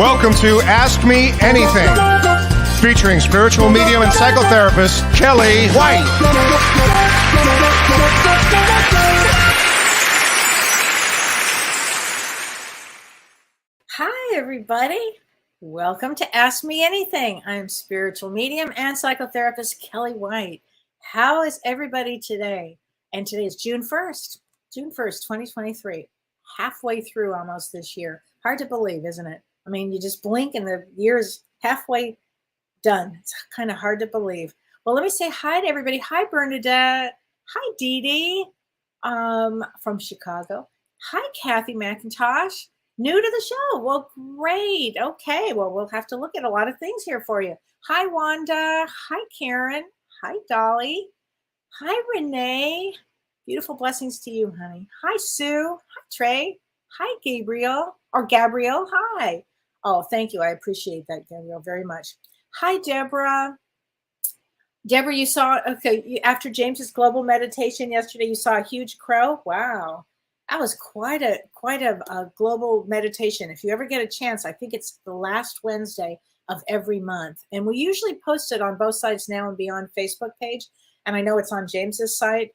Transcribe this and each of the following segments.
Welcome to Ask Me Anything, featuring spiritual medium and psychotherapist Kellee White. Hi, everybody. Welcome to Ask Me Anything. I'm spiritual medium and psychotherapist Kellee White. How is everybody today? And today is June 1st, 2023. Halfway through almost this year. Hard to believe, isn't it? I mean, you just blink and the year's halfway done. It's kind of hard to believe. Well, let me say hi to everybody. Hi, Bernadette. Hi, Dee Dee from Chicago. Hi, Kathy McIntosh. New to the show. Well, great. Okay. Well, we'll have to look at a lot of things here for you. Hi, Wanda. Hi, Karen. Hi, Dolly. Hi, Renee. Beautiful blessings to you, honey. Hi, Sue. Hi, Trey. Hi, Gabriel. Hi. Oh, thank you. I appreciate that, Gabriel, very much. Hi, Deborah. Deborah, you saw, after James's global meditation yesterday, you saw a huge crow. Wow. That was quite a global meditation. If you ever get a chance, I think it's the last Wednesday of every month. And we usually post it on Both Sides Now and Beyond Facebook page. And I know it's on James's site.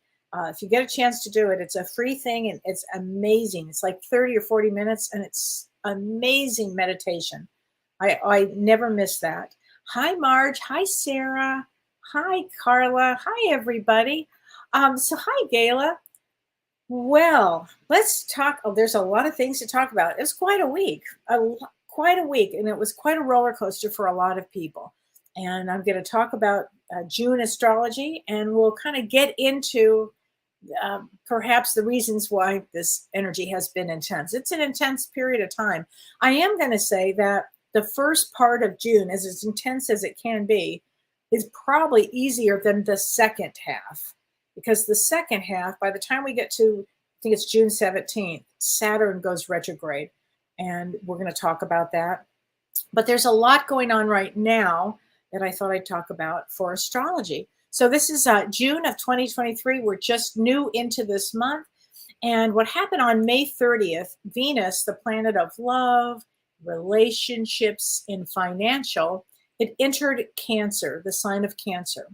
If you get a chance to do it, it's a free thing and it's amazing. It's like 30 or 40 minutes and it's amazing meditation. I never miss that. Hi, Marge. Hi, Sarah. Hi, Carla. Hi, everybody. So hi, Gayla. Well, let's talk. Oh, there's a lot of things to talk about. It's quite a week, and it was quite a roller coaster for a lot of people. And I'm going to talk about June astrology, and we'll kind of get into perhaps the reasons why this energy has been intense. It's an intense period of time. I am going to say that the first part of June, as intense as it can be, is probably easier than the second half. Because the second half, by the time we get to, I think it's June 17th, Saturn goes retrograde. And we're going to talk about that. But there's a lot going on right now that I thought I'd talk about for astrology. So this is June of 2023. We're just new into this month. And what happened on May 30th, Venus, the planet of love, relationships, and financial, it entered Cancer, the sign of Cancer.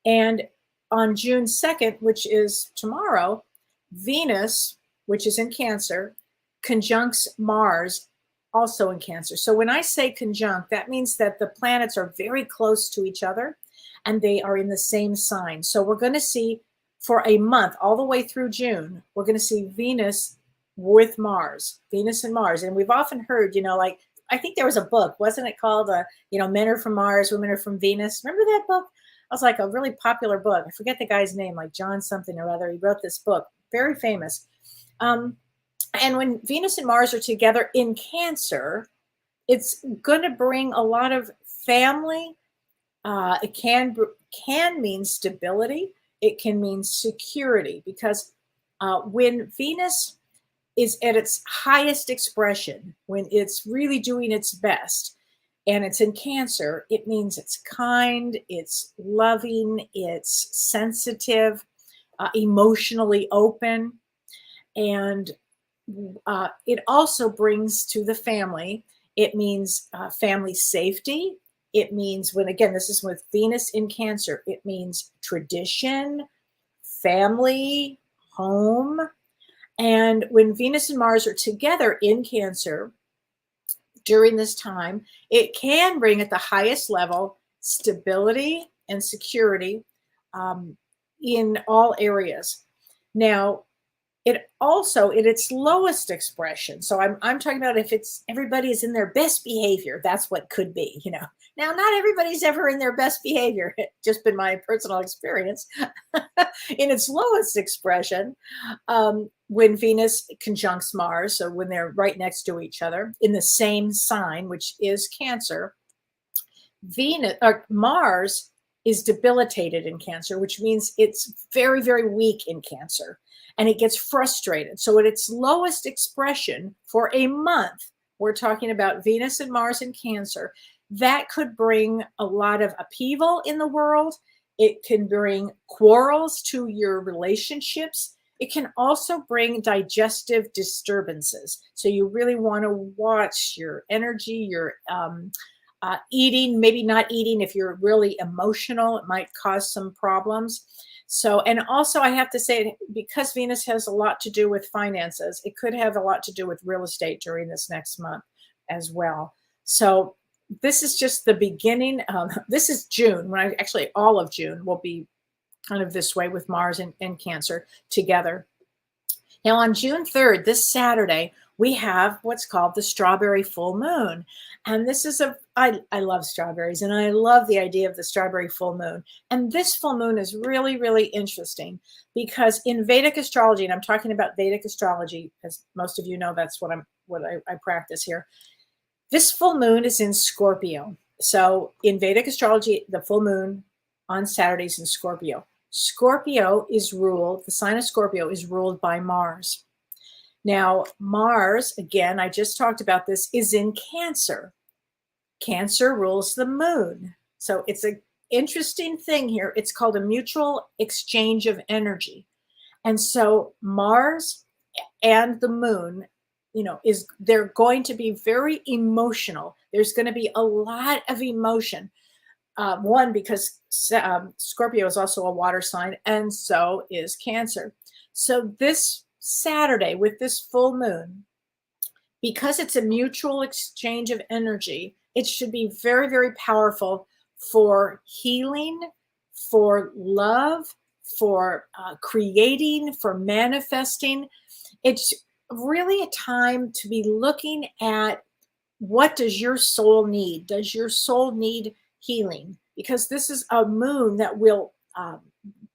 And on June 2nd, which is tomorrow, Venus, which is in Cancer, conjuncts Mars, also in Cancer. So when I say conjunct, that means that the planets are very close to each other and they are in the same sign. So we're going to see for a month, all the way through June, we're going to see Venus with Mars, Venus and Mars. And we've often heard, like, I think there was a book, wasn't it called, Men Are From Mars, Women Are From Venus. Remember that book? It was like a really popular book. I forget the guy's name, like John something or other. He wrote this book, very famous. And when Venus and Mars are together in Cancer, it's going to bring a lot of family. It can mean stability. It can mean security, because when Venus is at its highest expression, when it's really doing its best, and it's in Cancer, it means it's kind, it's loving, it's sensitive, emotionally open. And it also brings to the family, it means family safety. It means this is with Venus in Cancer, it means tradition, family, home. And when Venus and Mars are together in Cancer during this time, it can bring at the highest level stability and security in all areas. Now, it also, at its lowest expression, so I'm talking about if everybody is in their best behavior, that's what could be, Now, not everybody's ever in their best behavior. It's just been my personal experience. In its lowest expression, when Venus conjuncts Mars, so when they're right next to each other in the same sign, which is Cancer, Mars is debilitated in Cancer, which means it's very, very weak in Cancer. And it gets frustrated. So at its lowest expression for a month, we're talking about Venus and Mars in Cancer, that could bring a lot of upheaval in the world. It can bring quarrels to your relationships. It can also bring digestive disturbances. So you really want to watch your energy, your eating, maybe not eating. If you're really emotional, it might cause some problems. So, and also I have to say, because Venus has a lot to do with finances, it could have a lot to do with real estate during this next month as well. So this is just the beginning. This is June, when I actually all of June will be kind of this way with Mars and Cancer together. Now on June 3rd, this Saturday, we have what's called the strawberry full moon. And this is I love strawberries, and I love the idea of the strawberry full moon. And this full moon is really, really interesting because in Vedic astrology, and I'm talking about Vedic astrology, as most of you know, that's what I practice here. This full moon is in Scorpio. So in Vedic astrology, the full moon on Saturdays in Scorpio. Scorpio is ruled, the sign of Scorpio is ruled by Mars. Now, Mars, again, I just talked about this, is in Cancer. Cancer rules the moon. So it's an interesting thing here. It's called a mutual exchange of energy. And so Mars and the moon, they're going to be very emotional. There's going to be a lot of emotion. One, because Scorpio is also a water sign, and so is Cancer. So this Saturday with this full moon, because it's a mutual exchange of energy, it should be very, very powerful for healing, for love, for creating, for manifesting. It's really a time to be looking at, what does your soul need? Does your soul need healing? Because this is a moon that will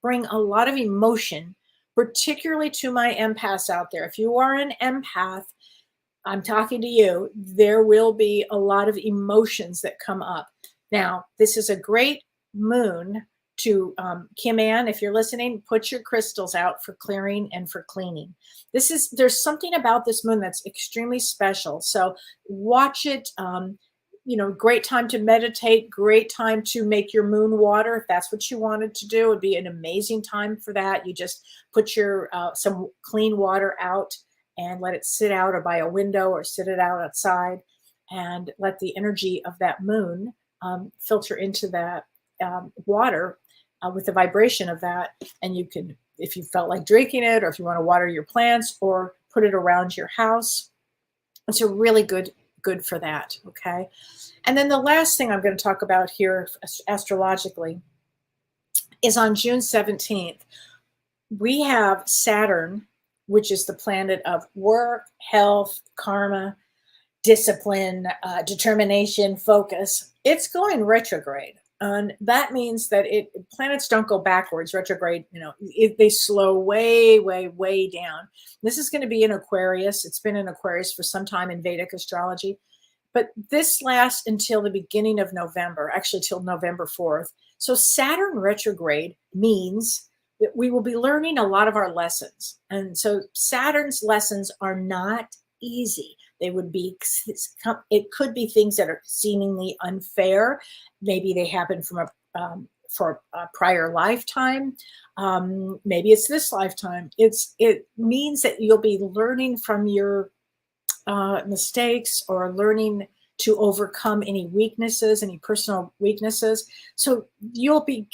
bring a lot of emotion, particularly to my empaths out there. If you are an empath, I'm talking to you. There will be a lot of emotions that come up. Now, this is a great moon to Kim Ann, if you're listening, put your crystals out for clearing and for cleaning. There's something about this moon that's extremely special. So watch it. Great time to meditate, great time to make your moon water. If that's what you wanted to do, it would be an amazing time for that. You just put your some clean water out and let it sit out, or by a window, or sit it out outside, and let the energy of that moon filter into that water with the vibration of that. And you can, if you felt like drinking it, or if you want to water your plants or put it around your house, it's a really good for that. Okay. And then the last thing I'm going to talk about here astrologically is on June 17th, we have Saturn, which is the planet of work, health, karma, discipline, determination, focus. It's going retrograde. And that means that planets don't go backwards, retrograde, they slow way, way, way down. This is going to be in Aquarius. It's been in Aquarius for some time in Vedic astrology, but this lasts until the beginning of November, actually till November 4th. So Saturn retrograde means that we will be learning a lot of our lessons. And so Saturn's lessons are not easy. They would be, it could be things that are seemingly unfair. Maybe they happen from for a prior lifetime. Maybe it's this lifetime. It means that you'll be learning from your mistakes, or learning to overcome any weaknesses, any personal weaknesses. So you'll be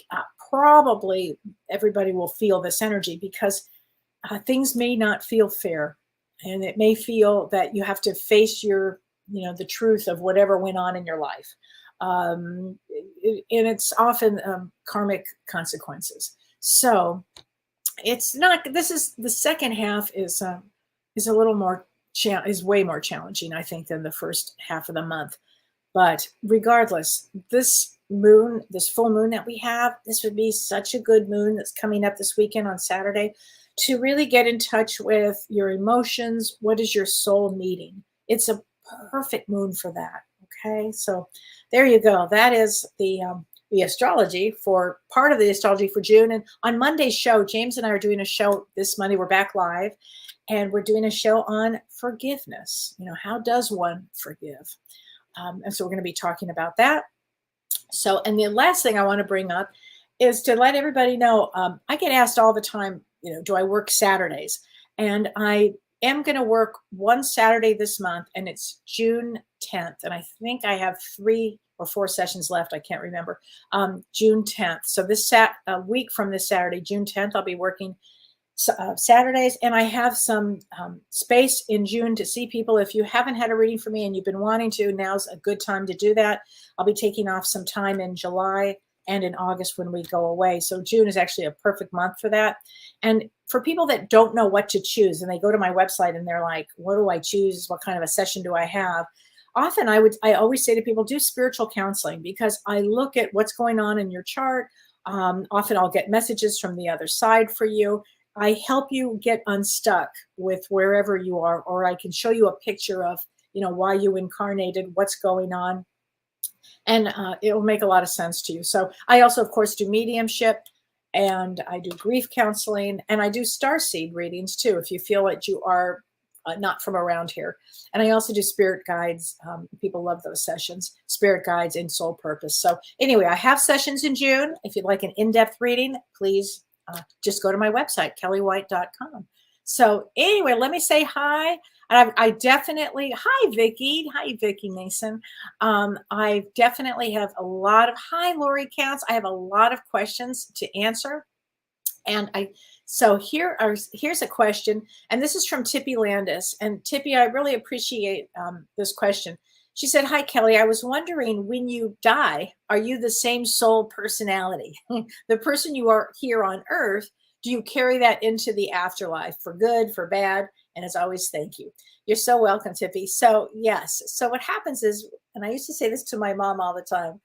probably, everybody will feel this energy, because things may not feel fair. And it may feel that you have to face the truth of whatever went on in your life. And it's often karmic consequences. So it's not, the second half is a little more, is way more challenging, I think, than the first half of the month. But regardless, this full moon that we have, this would be such a good moon that's coming up this weekend on Saturday, to really get in touch with your emotions. What is your soul needing? It's a perfect moon for that. Okay, so there you go. That is the astrology for part of the astrology for June. And on Monday's show, James and I are doing a show this Monday. We're back live, and we're doing a show on forgiveness. How does one forgive? And so we're going to be talking about that. So, and the last thing I want to bring up is to let everybody know, I get asked all the time, do I work Saturdays? And I am going to work one Saturday this month, and it's June 10th. And I think I have 3 or 4 sessions left. I can't remember. June 10th. So a week from this Saturday, June 10th, I'll be working Saturdays, and I have some space in June to see people. If you haven't had a reading for me and you've been wanting to, now's a good time to do that. I'll be taking off some time in July and in August when we go away. So June is actually a perfect month for that. And for people that don't know what to choose, and they go to my website and they're like, what do I choose? What kind of a session do I have? Often I always say to people, do spiritual counseling, because I look at what's going on in your chart. Often I'll get messages from the other side for you. I help you get unstuck with wherever you are, or I can show you a picture of, why you incarnated, what's going on. And it will make a lot of sense to you. So I also, of course, do mediumship, and I do grief counseling, and I do starseed readings too, if you feel that you are not from around here. And I also do spirit guides. People love those sessions, spirit guides and soul purpose. So anyway, I have sessions in June. If you'd like an in-depth reading, please just go to my website, kelleewhite.com. So anyway, let me say hi. I definitely, hi, Vicki Mason. I definitely have a lot of, hi, Lori Counts. I have a lot of questions to answer. And so here's a question, and this is from Tippy Landis. And Tippy, I really appreciate this question. She said, hi, Kellee. I was wondering, when you die, are you the same soul personality? The person you are here on Earth, do you carry that into the afterlife for good, for bad? And as always, thank you. You're so welcome, Tippy. So yes. So what happens is, and I used to say this to my mom all the time.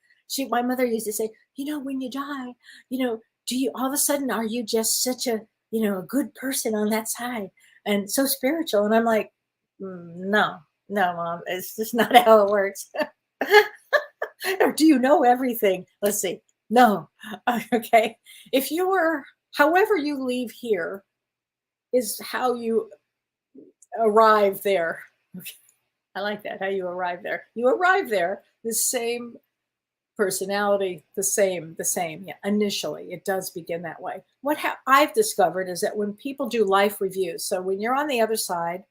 My mother used to say, when you die, do you all of a sudden, are you just such a, a good person on that side and so spiritual? And I'm like, no, Mom, it's just not how it works. Or do you know everything? Let's see. No. Okay. If you were, however you leave here is how you arrive there. Okay. I like that. How you arrive there. You arrive there, the same personality, the same. Yeah, initially, it does begin that way. What I've discovered is that when people do life reviews, so when you're on the other side,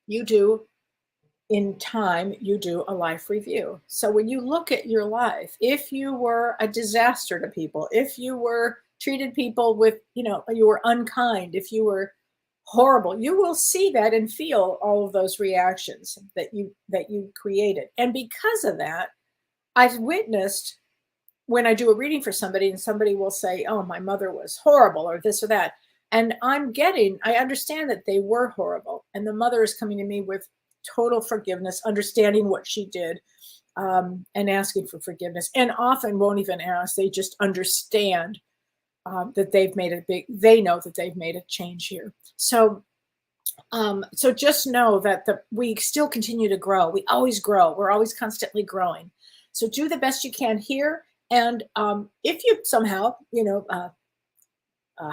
you do a life review. So when you look at your life, if you were a disaster to people, if you were treated people with, you were unkind, if you were horrible, you will see that and feel all of those reactions that you created. And because of that, I've witnessed when I do a reading for somebody and somebody will say, oh, my mother was horrible or this or that. And I understand that they were horrible. And the mother is coming to me with total forgiveness, understanding what she did, and asking for forgiveness. And often won't even ask. They just understand that they know that they've made a change here. So just know that we still continue to grow. We always grow. We're always constantly growing. So do the best you can here. And if you somehow,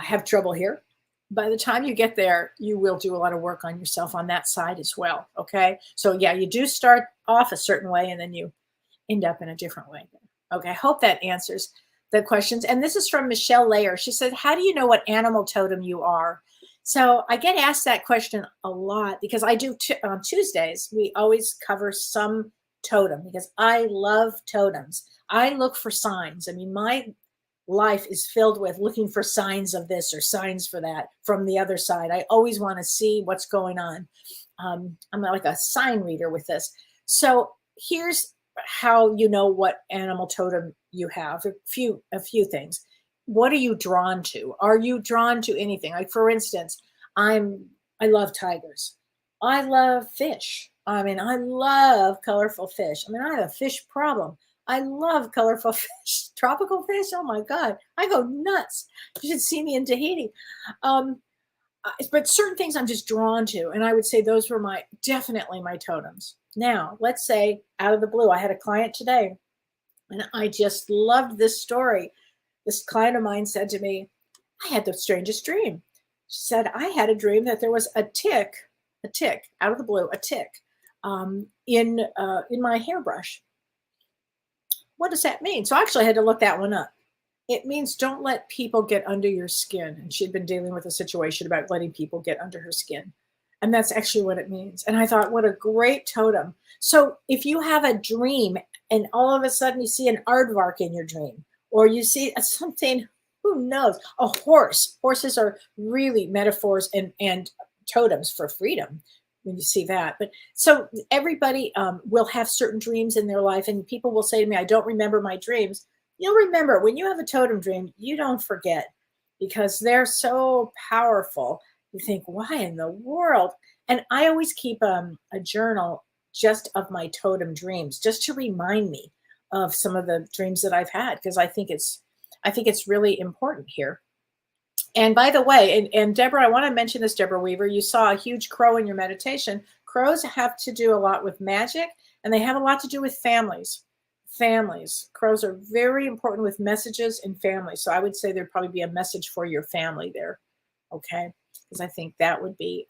have trouble here, by the time you get there, you will do a lot of work on yourself on that side as well. Okay. So yeah, you do start off a certain way and then you end up in a different way. Okay. I hope that answers the questions. And this is from Michelle Layer. She said, how do you know what animal totem you are? So I get asked that question a lot because I do on Tuesdays, we always cover some totem because I love totems. I look for signs. I mean, my life is filled with looking for signs of this or signs for that from the other side. I always want to see what's going on. I'm like a sign reader with this. So here's how you know what animal totem you have. A few things. What are you drawn to? Are you drawn to anything? Like, for instance, I love tigers. I love fish. I mean, I love colorful fish. I mean, I have a fish problem. I love colorful fish, tropical fish. Oh my God, I go nuts. You should see me in Tahiti. But certain things I'm just drawn to. And I would say those were definitely my totems. Now, let's say out of the blue, I had a client today and I just loved this story. This client of mine said to me, I had the strangest dream. She said, I had a dream that there was a tick out of the blue, a tick in my hairbrush. What does that mean? So I actually had to look that one up. it means don't let people get under your skin. And she'd been dealing with a situation about letting people get under her skin. And that's actually what it means. And I thought, what a great totem. So if you have a dream and all of a sudden you see an aardvark in your dream, or you see something, who knows, a horse. Horses are really metaphors and totems for freedom when you see that. But so everybody will have certain dreams in their life, and people will say to me, I don't remember my dreams. You'll remember when you have a totem dream, you don't forget, because they're so powerful. You think, why in the world? And I always keep a journal just of my totem dreams, just to remind me of some of the dreams that I've had, because I think it's really important here. And by the way, and Deborah, I want to mention this, Deborah Weaver, you saw a huge crow in your meditation. Crows have to do a lot with magic, and they have a lot to do with families. Families. Crows are very important with messages and families. So I would say there'd probably be a message for your family there. Okay. Because I think that would be,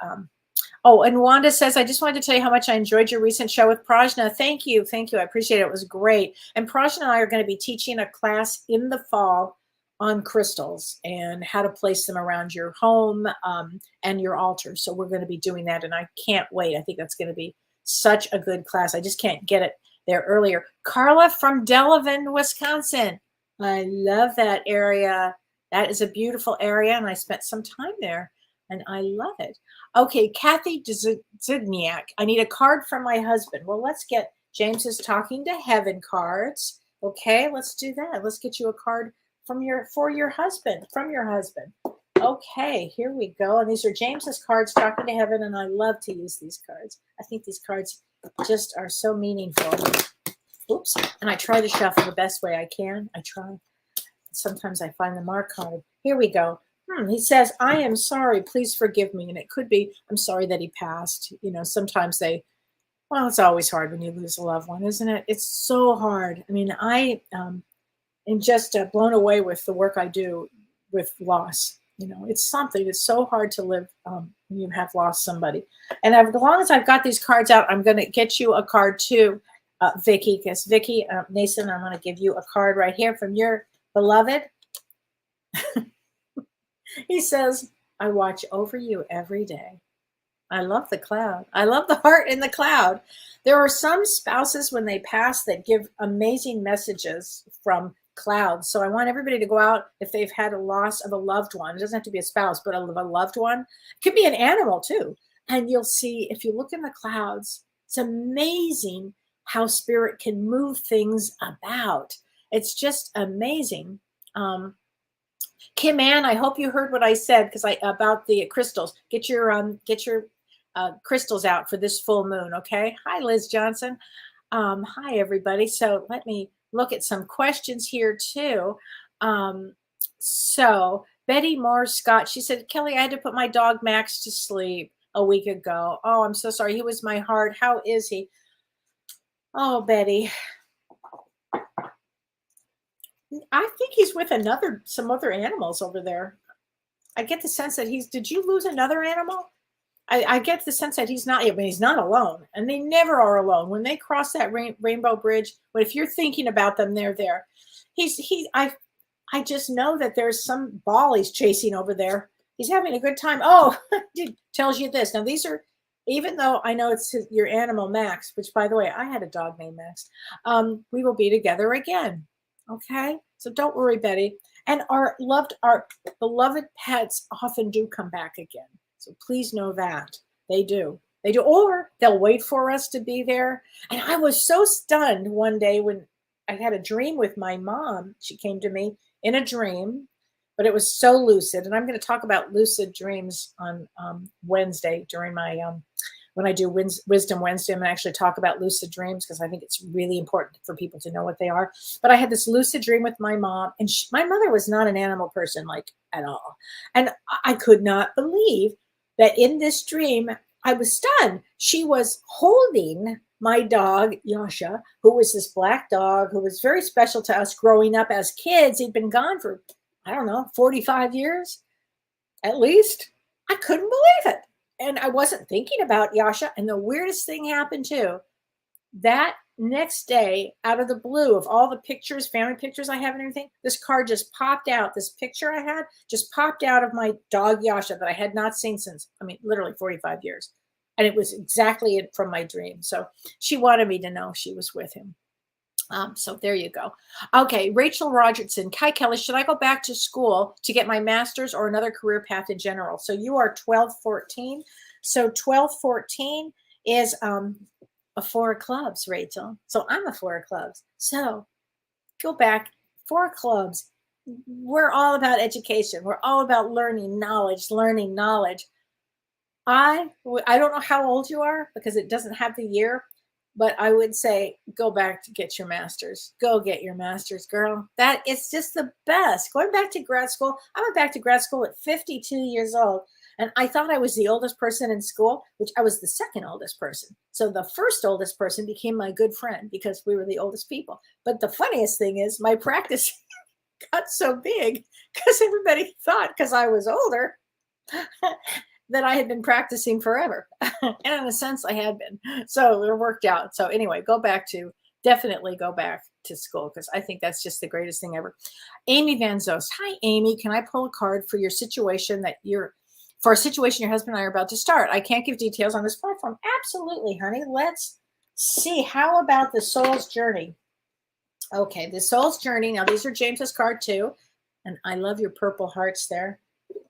oh, and Wanda says, I just wanted to tell you how much I enjoyed your recent show with Prajna. Thank you. Thank you. I appreciate it. It was great. And Prajna and I are going to be teaching a class in the fall on crystals and how to place them around your home and your altar. So we're going to be doing that, and I can't wait. I think that's going to be such a good class. I just can't get it there earlier. Carla from Delavan, Wisconsin. I love that area. That is a beautiful area, and I spent some time there, and I love it. Okay, Kathy Zidniak. I need a card from my husband. Well, let's get James's Talking to Heaven cards. Okay, let's do that. Let's get you a card from your husband. Okay, here we go. And these are James's cards, Talking to Heaven, and I love to use these cards. I think these cards just are so meaningful. Oops. And I try to shuffle the best way I can. I try. Sometimes I find the mark card. Here we go. He says, I am sorry. Please forgive me. And it could be, I'm sorry that he passed. You know, sometimes well, it's always hard when you lose a loved one, isn't it? It's so hard. I mean, I am just blown away with the work I do with loss. You know, it's something. It's so hard to live when you have lost somebody. And as long as I've got these cards out, I'm going to get you a card too, Vicki. Because Vicki, Nason, I'm going to give you a card right here from your beloved. He says, I watch over you every day. I love the cloud. I love the heart in the cloud. There are some spouses when they pass that give amazing messages from clouds. So I want everybody to go out if they've had a loss of a loved one. It doesn't have to be a spouse, but a loved one. It could be an animal too. And you'll see, if you look in the clouds, it's amazing how spirit can move things about. It's just amazing. Kim Ann, I hope you heard what I said about the crystals. Get your crystals out for this full moon, okay? Hi, Liz Johnson. Hi, everybody. So let me look at some questions here too. So Betty Moore Scott, she said, Kelly, I had to put my dog Max to sleep a week ago. Oh, I'm so sorry. He was my heart. How is he? Oh, Betty. I think he's with some other animals over there. I get the sense that did you lose another animal? I get the sense that he's not alone, and they never are alone. When they cross that rainbow bridge, but if you're thinking about them, they're there. I just know that there's some ball he's chasing over there. He's having a good time. Oh, it tells you this. Now these are, even though I know it's your animal Max, which by the way, I had a dog named Max. We will be together again. Okay, so don't worry, Betty. And our beloved pets often do come back again. So please know that they do, or they'll wait for us to be there. And I was so stunned one day when I had a dream with my mom. She came to me in a dream, but it was so lucid. And I'm going to talk about lucid dreams on Wednesday during my when I do Wisdom Wednesday. I'm going to actually talk about lucid dreams because I think it's really important for people to know what they are. But I had this lucid dream with my mom, and my mother was not an animal person, like at all. And I could not believe that in this dream, I was stunned. She was holding my dog, Yasha, who was this black dog who was very special to us growing up as kids. He'd been gone for, 45 years at least. I couldn't believe it. And I wasn't thinking about Yasha. And the weirdest thing happened too. That next day, out of the blue, of all the pictures, family pictures I have and everything, this card just popped out. This picture I had just popped out of my dog Yasha that I had not seen since, I mean, literally 45 years. And it was exactly it from my dream. So she wanted me to know she was with him. So there you go. Okay, Rachel Rogerson. Hi, Kelly. Should I go back to school to get my master's or another career path in general? So you are 1214. So 1214 is a 4 of clubs, Rachel. So I'm a 4 of clubs. So go back. 4 of clubs. We're all about education. We're all about learning knowledge, learning knowledge. I don't know how old you are because it doesn't have the year, but I would say go back to get your master's. Go get your master's, girl. That it's just the best. Going back to grad school. I went back to grad school at 52 years old, and I thought I was the oldest person in school, which I was the second oldest person. So the first oldest person became my good friend because we were the oldest people. But the funniest thing is my practice got so big because everybody thought because I was older that I had been practicing forever. And in a sense, I had been. So it worked out. So anyway, definitely go back to school because I think that's just the greatest thing ever. Amy Van Zost. Hi, Amy. Can I pull a card for your situation for a situation your husband and I are about to start? I can't give details on this platform. Absolutely, honey. Let's see. How about the soul's journey? Okay, the soul's journey. Now, these are James's card too. And I love your purple hearts there.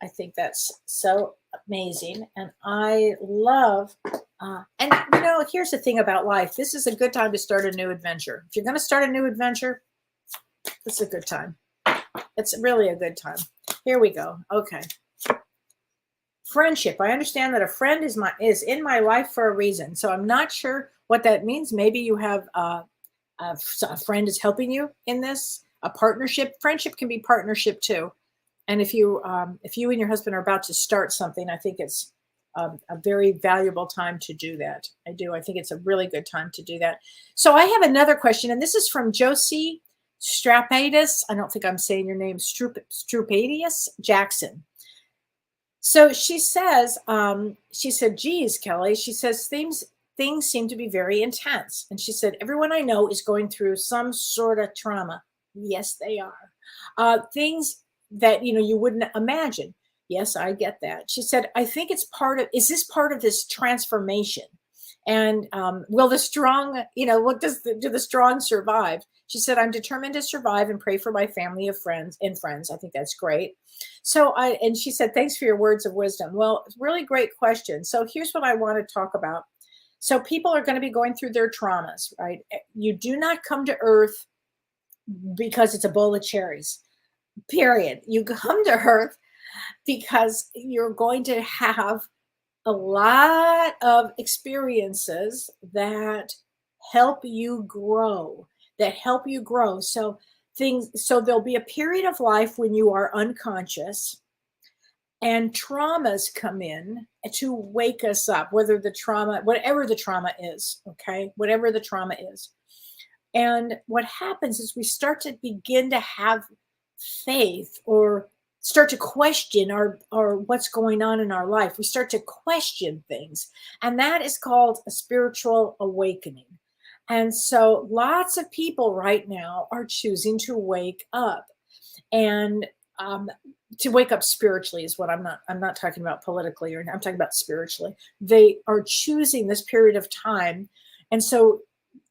I think that's so amazing. And I love, and here's the thing about life. This is a good time to start a new adventure. If you're going to start a new adventure, it's a good time. It's really a good time. Here we go. Okay. Friendship. I understand that a friend is in my life for a reason. So I'm not sure what that means. Maybe you have a friend is helping you in this, a partnership. Friendship can be partnership too. And if you and your husband are about to start something, I think it's a very valuable time to do that. I do. I think it's a really good time to do that. So I have another question, and this is from Josie Strapadius. I don't think I'm saying your name, Strupadius Jackson. So she says, geez, Kelly, she says, things seem to be very intense. And she said, everyone I know is going through some sort of trauma. Yes, they are. Things that, you wouldn't imagine. Yes, I get that. She said, I think is this part of this transformation? And will the strong, do the strong survive? She said, I'm determined to survive and pray for my family of friends. I think that's great. And she said, thanks for your words of wisdom. Well, really great question. So here's what I want to talk about. So people are going to be going through their traumas, right? You do not come to earth because it's a bowl of cherries. Period. You come to earth because you're going to have a lot of experiences that help you grow, So there'll be a period of life when you are unconscious and traumas come in to wake us up, whatever the trauma is, okay? Whatever the trauma is. And what happens is we start to begin to have faith or start to question our what's going on in our life. We start to question things, and that is called a spiritual awakening. And so lots of people right now are choosing to wake up, and to wake up spiritually is what I'm not talking about politically, or I'm talking about spiritually. They are choosing this period of time, and so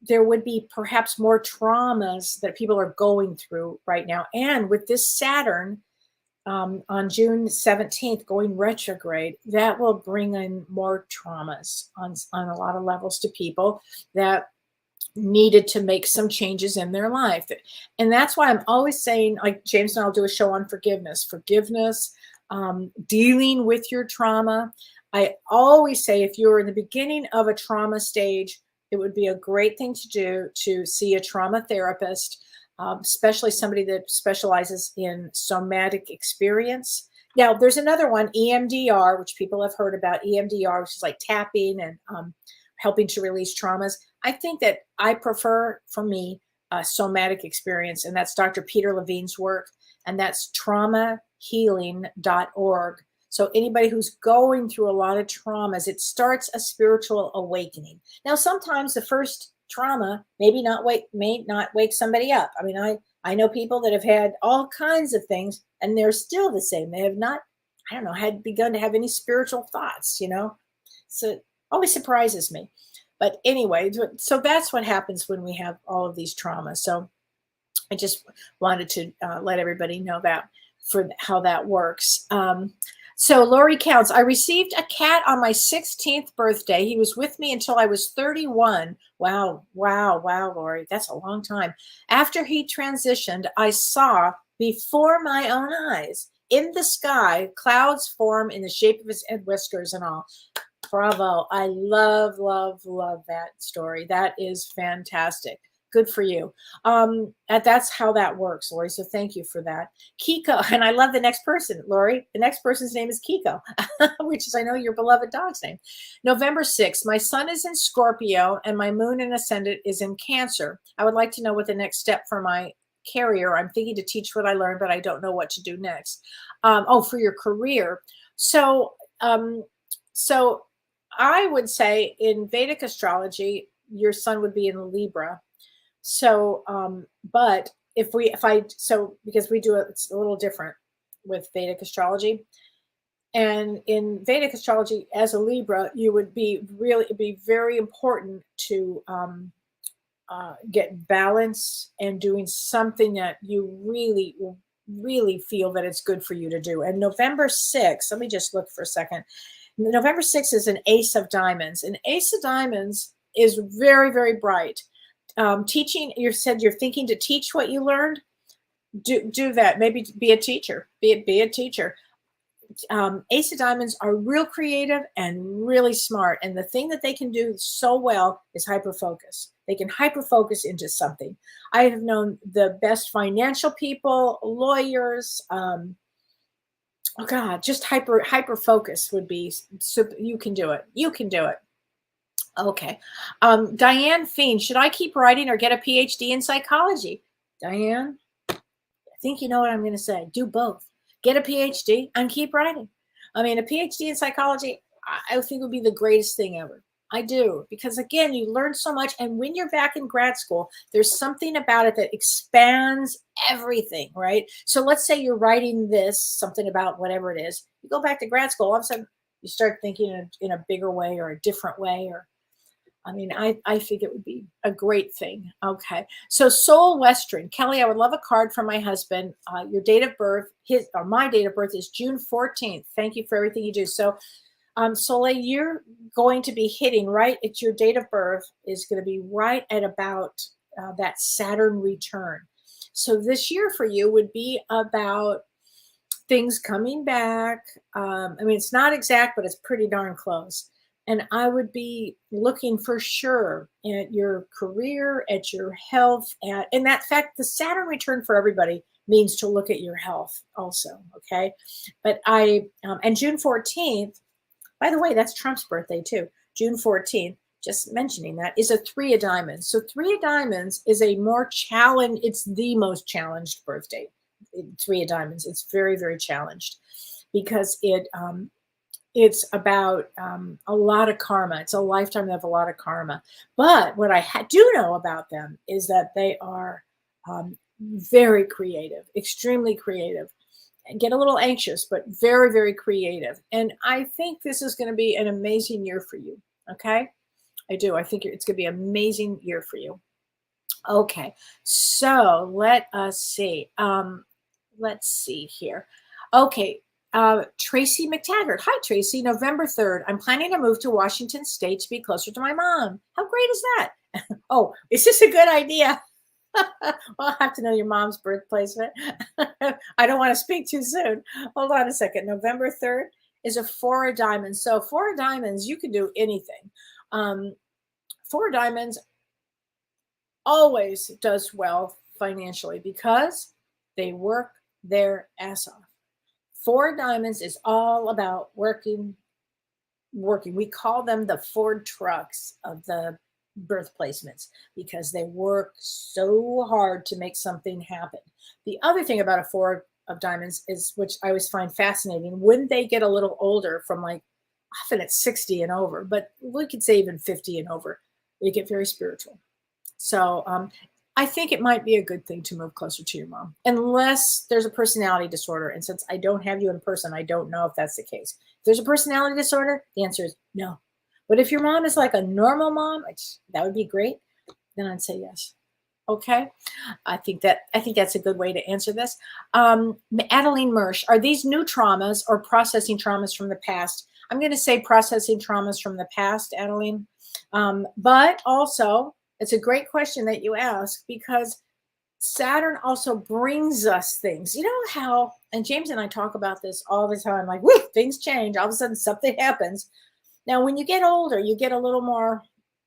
there would be perhaps more traumas that people are going through right now. And with this Saturn on June 17th going retrograde, that will bring in more traumas on a lot of levels to people that needed to make some changes in their life. And that's why I'm always saying, like James and I'll do a show on forgiveness, dealing with your trauma. I always say if you're in the beginning of a trauma stage, it would be a great thing to do to see a trauma therapist, especially somebody that specializes in somatic experience. Now, there's another one, EMDR, which people have heard about. EMDR, which is like tapping and helping to release traumas. I think that I prefer, for me, somatic experience, and that's Dr. Peter Levine's work, and that's traumahealing.org. So anybody who's going through a lot of traumas, it starts a spiritual awakening. Now, sometimes the first trauma may not wake somebody up. I mean, I know people that have had all kinds of things and they're still the same. They have not, I don't know, had begun to have any spiritual thoughts, So it always surprises me. But anyway, so that's what happens when we have all of these traumas. So I just wanted to let everybody know that for how that works. So Lori counts. I received a cat on my 16th birthday. He was with me until I was 31. Wow, Lori. That's a long time. After he transitioned, I saw before my own eyes in the sky, clouds form in the shape of his head, whiskers and all. Bravo. I love that story. That is fantastic. Good for you. And that's how that works, Lori. So thank you for that. Kiko, and I love the next person, Lori. The next person's name is Kiko, which is, I know, your beloved dog's name. November 6th, my sun is in Scorpio and my moon and ascendant is in Cancer. I would like to know what the next step for my career. I'm thinking to teach what I learned, but I don't know what to do next. For your career. So I would say in Vedic astrology, your sun would be in Libra. So, but because we do it, it's a little different with Vedic astrology. And in Vedic astrology, as a Libra, it'd be very important to get balance and doing something that you really feel that it's good for you to do. And November 6th, let me just look for a second. November 6th is an ace of diamonds. An ace of diamonds is very, very bright. Teaching, you said you're thinking to teach what you learned. Do that. Maybe be a teacher. Be a teacher. Ace of diamonds are real creative and really smart. And the thing that they can do so well is hyperfocus. They can hyperfocus into something. I have known the best financial people, lawyers. Just hyper focus would be. So you can do it. You can do it. Okay. Diane Fiend, should I keep writing or get a PhD in psychology? Diane, I think you know what I'm going to say. Do both. Get a PhD and keep writing. I mean, a PhD in psychology, I think would be the greatest thing ever. I do. Because again, you learn so much. And when you're back in grad school, there's something about it that expands everything, right? So let's say you're writing something about whatever it is. You go back to grad school, all of a sudden you start thinking in a bigger way or a different way, I think it would be a great thing. Okay. So Soul Western, Kellee, I would love a card from my husband. Your date of birth, my date of birth is June 14th. Thank you for everything you do. So Soleil, you're going to be hitting right at your date of birth is going to be right at about that Saturn return. So this year for you would be about things coming back. It's not exact, but it's pretty darn close. And I would be looking for sure at your career, at your health, in that fact, the Saturn return for everybody means to look at your health also. Okay. But and June 14th, by the way, that's Trump's birthday too. June 14th, just mentioning that, is a 3 of diamonds. So 3 of diamonds is it's the most challenged birthday. 3 of diamonds. It's very, very challenged because it's about a lot of karma. It's a lifetime of a lot of karma. But what I do know about them is that they are very creative, extremely creative, and get a little anxious, but very, very creative. And I think this is going to be an amazing year for you. Okay? I do. I think it's going to be an amazing year for you. Okay. So let us see. Let's see here. Okay. Tracy McTaggart. Hi, Tracy. November 3rd. I'm planning to move to Washington State to be closer to my mom. How great is that? Oh, is this a good idea? Well, I'll have to know your mom's birth placement. I don't want to speak too soon. Hold on a second. November 3rd is a 4 of diamonds. So 4 of diamonds, you can do anything. 4 of diamonds always does well financially because they work their ass off. 4 of diamonds is all about working. We call them the Ford trucks of the birth placements because they work so hard to make something happen. The other thing about a 4 of diamonds is, which I always find fascinating, when they get a little older, from often it's 60 and over, but we could say even 50 and over, they get very spiritual. So I think it might be a good thing to move closer to your mom, unless there's a personality disorder. And since I don't have you in person, I don't know if that's the case. If there's a personality disorder, the answer is no. But if your mom is like a normal mom, which that would be great, then I'd say yes. Okay. I think that's a good way to answer this. Adeline Mersch, are these new traumas or processing traumas from the past? I'm going to say processing traumas from the past, Adeline. But also, it's a great question that you ask, because Saturn also brings us things. You know how, and James and I talk about this all the time, like, whoo, things change. All of a sudden, something happens. Now, when you get older, you get a little more,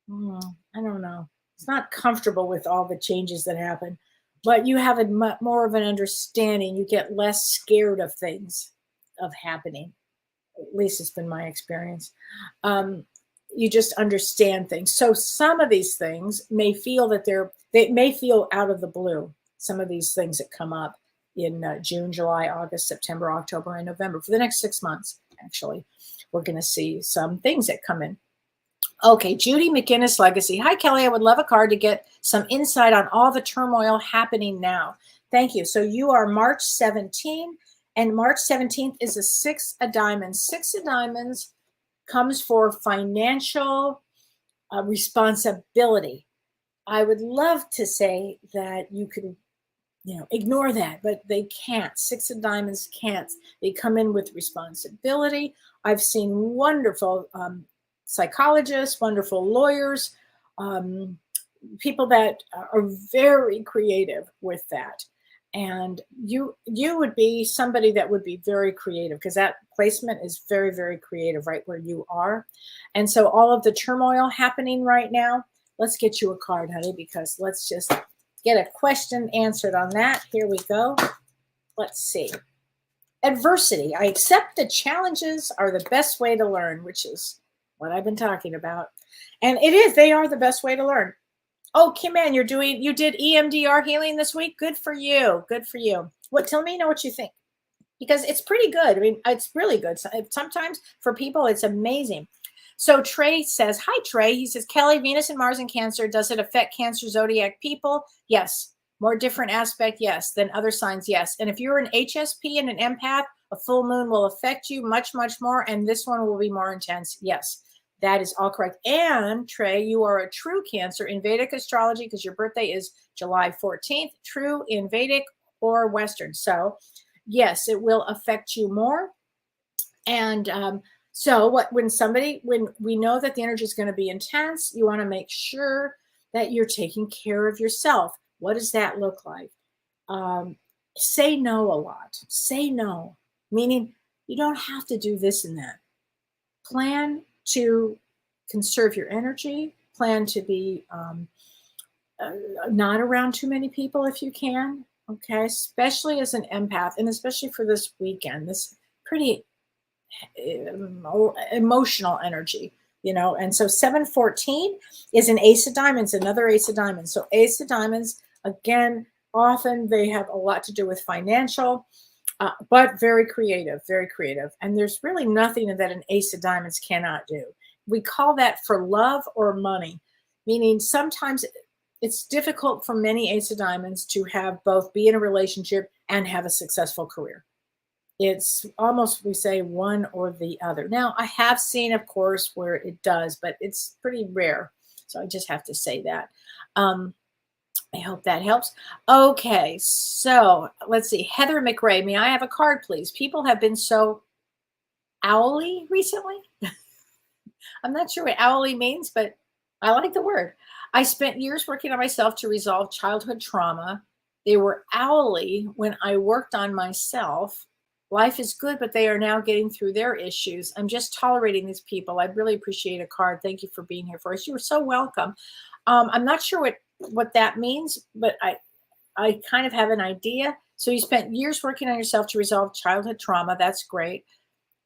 I don't know, it's not comfortable with all the changes that happen, but you have more of an understanding. You get less scared of things of happening. At least it's been my experience. You just understand things. So some of these things may feel that they may feel out of the blue. Some of these things that come up in June, July, August, September, October, and November. For the next 6 months, actually, we're going to see some things that come in. Okay, Judy McGinnis Legacy. Hi, Kellee. I would love a card to get some insight on all the turmoil happening now. Thank you. So you are March 17, and March 17th is a 6 of diamonds. 6 of diamonds comes for financial responsibility. I would love to say that you could, ignore that, but they can't. 6 of diamonds can't. They come in with responsibility. I've seen wonderful psychologists, wonderful lawyers, people that are very creative with that. And you would be somebody that would be very creative, because that placement is very, very creative right where you are. And so all of the turmoil happening right now, let's get you a card, honey, because let's just get a question answered on that. Here we go. Let's see. Adversity. I accept the challenges are the best way to learn, which is what I've been talking about. And it is, they are the best way to learn. Oh, Kim Ann, you did EMDR healing this week. Good for you. Good for you. Tell me what you think, because it's pretty good. I mean, it's really good. Sometimes for people, it's amazing. So Trey says, hi, Trey. He says, Kellee, Venus and Mars in Cancer. Does it affect Cancer zodiac people? Yes. More different aspect, yes. Than other signs, yes. And if you're an HSP and an empath, a full moon will affect you much, much more. And this one will be more intense. Yes. That is all correct. And Trey, you are a true Cancer in Vedic astrology, because your birthday is July 14th, true in Vedic or Western. So yes, it will affect you more. And so when we know that the energy is going to be intense, you want to make sure that you're taking care of yourself. What does that look like? Say no a lot. Say no, meaning you don't have to do this and that. Plan to conserve your energy, plan to be not around too many people if you can, okay? Especially as an empath, and especially for this weekend, this pretty emotional energy, and so 714 is an ace of diamonds, another ace of diamonds. So ace of diamonds, again, often they have a lot to do with financial, but very creative, very creative. And there's really nothing that an ace of diamonds cannot do. We call that for love or money, meaning sometimes it's difficult for many ace of diamonds to have both be in a relationship and have a successful career. It's almost, we say, one or the other. Now, I have seen, of course, where it does, but it's pretty rare. So I just have to say that. I hope that helps. Okay, so let's see. Heather McRae, may I have a card, please? People have been so owly recently. I'm not sure what owly means, but I like the word. I spent years working on myself to resolve childhood trauma. They were owly when I worked on myself. Life is good, but they are now getting through their issues. I'm just tolerating these people. I'd really appreciate a card. Thank you for being here for us. You were so welcome. I'm not sure what that means, but I kind of have an idea. So you spent years working on yourself to resolve childhood trauma. That's great.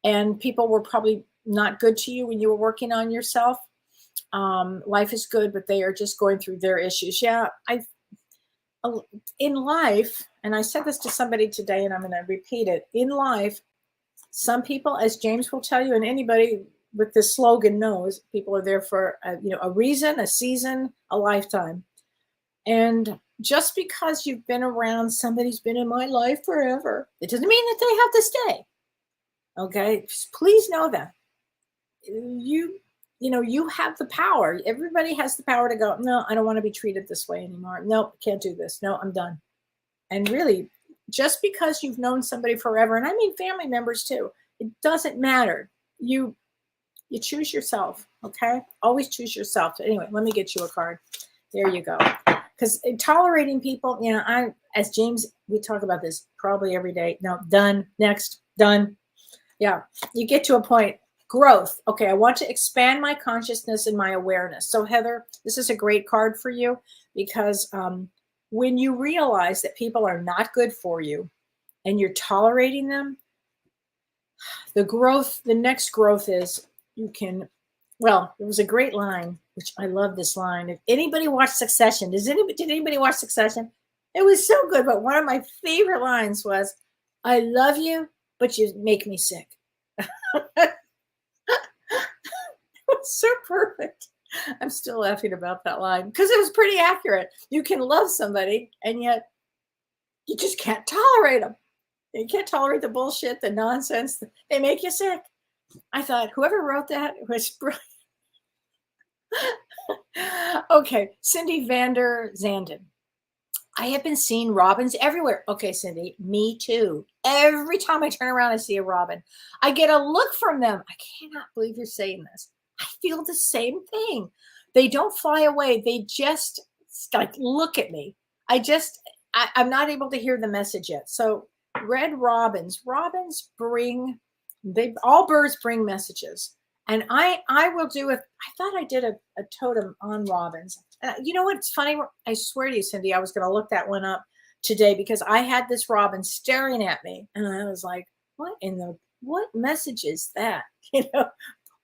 And people were probably not good to you when you were working on yourself. Life is good, but they are just going through their issues. Yeah, in life, and I said this to somebody today, and I'm going to repeat it. In life, some people, as James will tell you, and anybody with this slogan knows, people are there for a reason, a season, a lifetime. And just because you've been around, somebody's been in my life forever, it doesn't mean that they have to stay. Okay, please know that you have the power. Everybody has the power to go, no, I don't want to be treated this way anymore. Nope, can't do this. No, I'm done. And really, just because you've known somebody forever, and I mean family members too, it doesn't matter. You choose yourself. Okay, always choose yourself. Anyway, let me get you a card. There you go. Because tolerating people, as James, we talk about this probably every day. No, done. Next, done. Yeah, you get to a point. Growth. Okay, I want to expand my consciousness and my awareness. So Heather, this is a great card for you because when you realize that people are not good for you and you're tolerating them, the next growth is you can, well, there was a great line, which I love this line. If anybody watched Succession, did anybody watch Succession? It was so good, but one of my favorite lines was, I love you, but you make me sick. It was so perfect. I'm still laughing about that line because it was pretty accurate. You can love somebody and yet you just can't tolerate them. You can't tolerate the bullshit, the nonsense. They make you sick. I thought whoever wrote that was brilliant. Okay, Cindy Vander Zanden. I have been seeing robins everywhere. Okay, Cindy, me too. Every time I turn around, I see a robin. I get a look from them. I cannot believe you're saying this. I feel the same thing. They don't fly away. They just like look at me. I'm not able to hear the message yet. So red robins all birds bring messages. And I will do it. I thought I did a totem on robins. You know what's funny? I swear to you, Cindy, I was going to look that one up today because I had this robin staring at me. And I was like, what message is that?